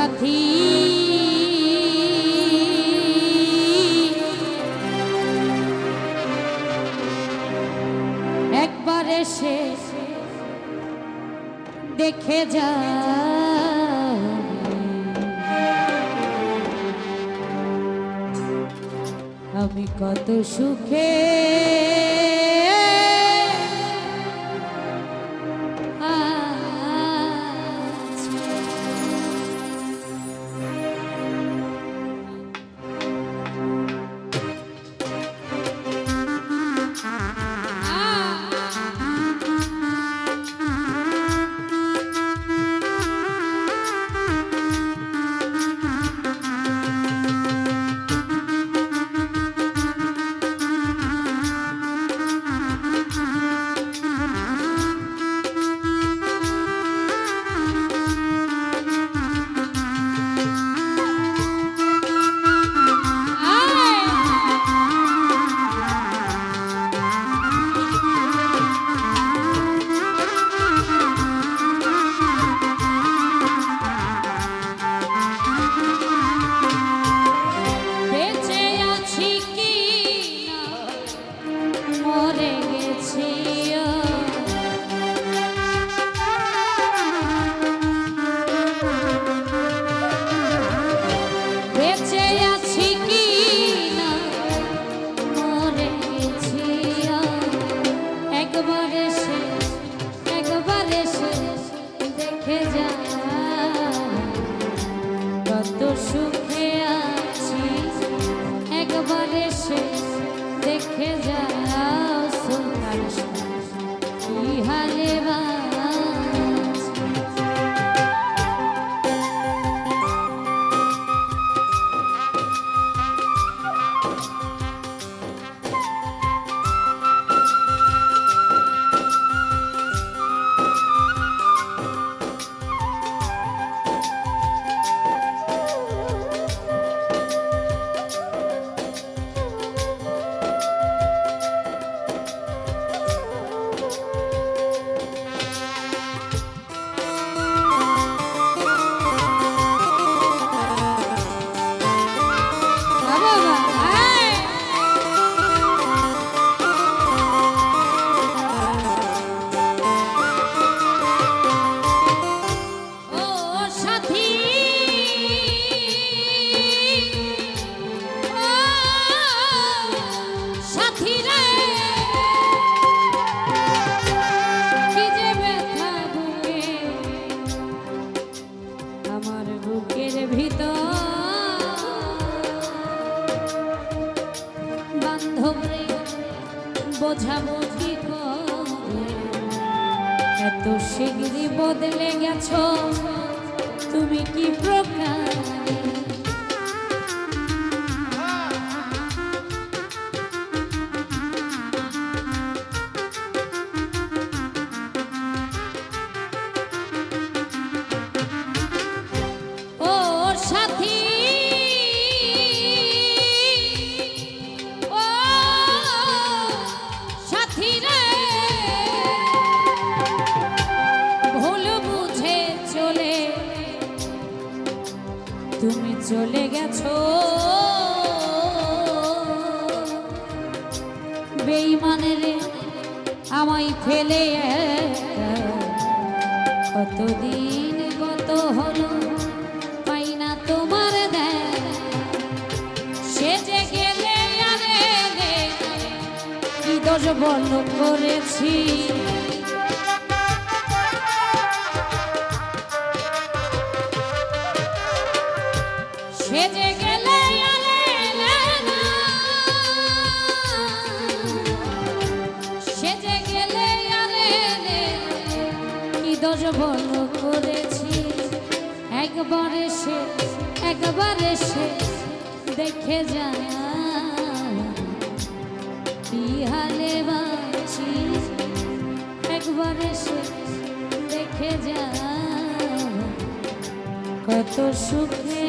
সাথী একবার এসে দেখে যা আমি কত সুখে সুখে আছি একবার এসে দেখে যাও সুলতান কি হালে বোঝাবো কি করে এত শিগগিরই বদলে গেছো তুমি কি প্রকার তুমি চলে গেছো বেঈমানের আমায় ফেলে কতদিন গত হলো পাই না তোমার সে যে গেলে কি দোষ বল করেছি সেজে গেলে সেজে গেলে কি দোষ বল করেছি একবার এসে দেখে যা কি হালে বাঁচি একবার এসে দেখে যা কত সুখে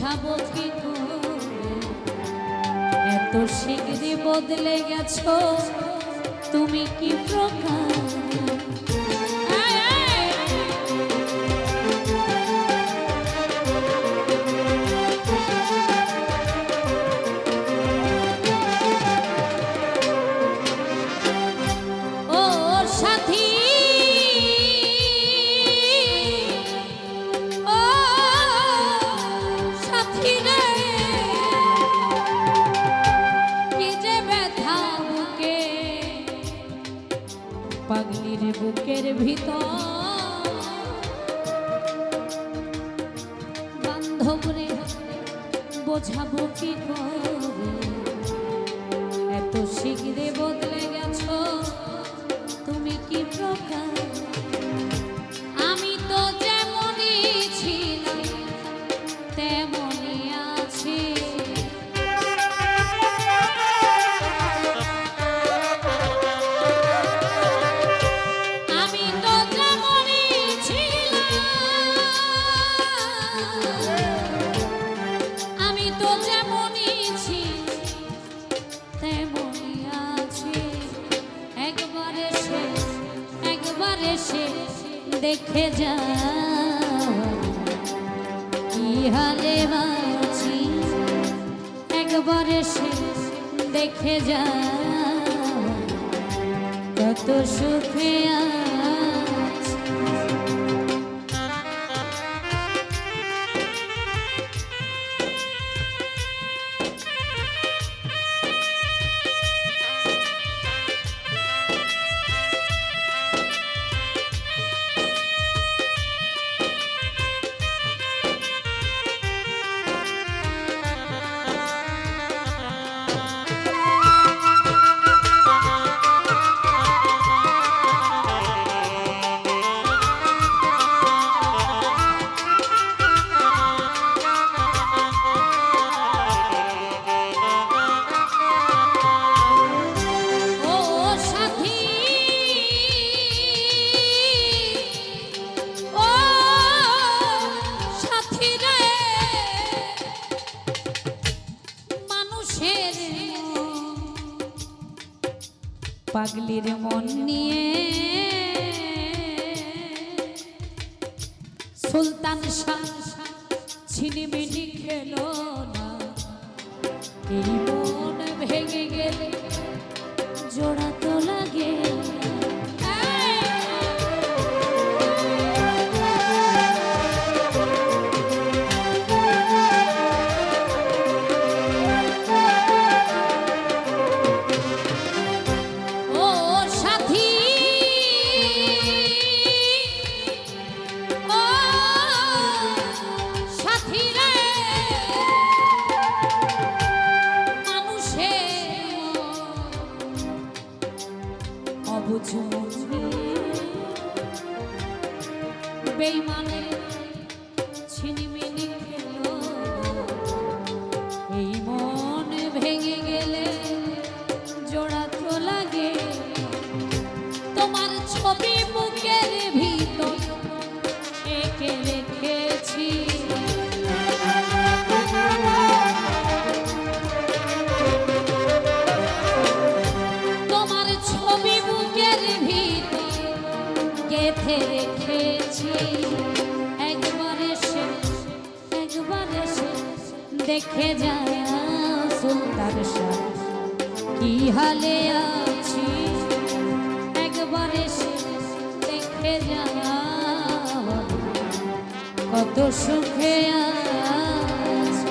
বোঝাবো কি করে, এত শিগগিরই বদলে গেছো তুমি কি প্রকার। পাগলির বুকের ভিতর বান্ধব রে বোঝাবো কি করে, এত শীঘ্রে বদলে গেছো তুমি কি প্রকার। আমি তো যেমনই ছিলাম তেমনই আছি, দেখে যাও কি হালে বাঁচি, একবার এসে দেখে যাও কত সুখে আছি। পাগলির মন নিয়ে সুলতান শাহ ছিনিমিনি খেলো না, এই মন ভেঙে গেলে জোড়া তো লাগে। বেইমানে ছিনিমিনি খেলো, এই মন ভেঙে গেলে জোড়া তো লাগে। তোমার ছবি বুকের ভিতর এঁকে রেখেছি, তোমার ছবি বুকের ভিতর গেঁথে রেখেছি। একবার এসে দেখে যায় সুলতান শাহ কি হালে আছি, একবার এসে দেখে যায় কত সুখে আছি।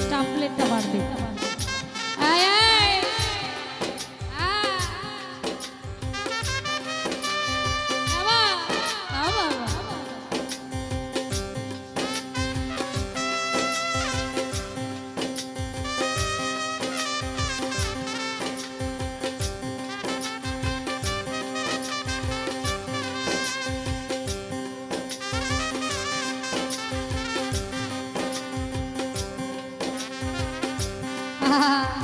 স্টাম্পলেটটা বাড়বে। Ha ha ha.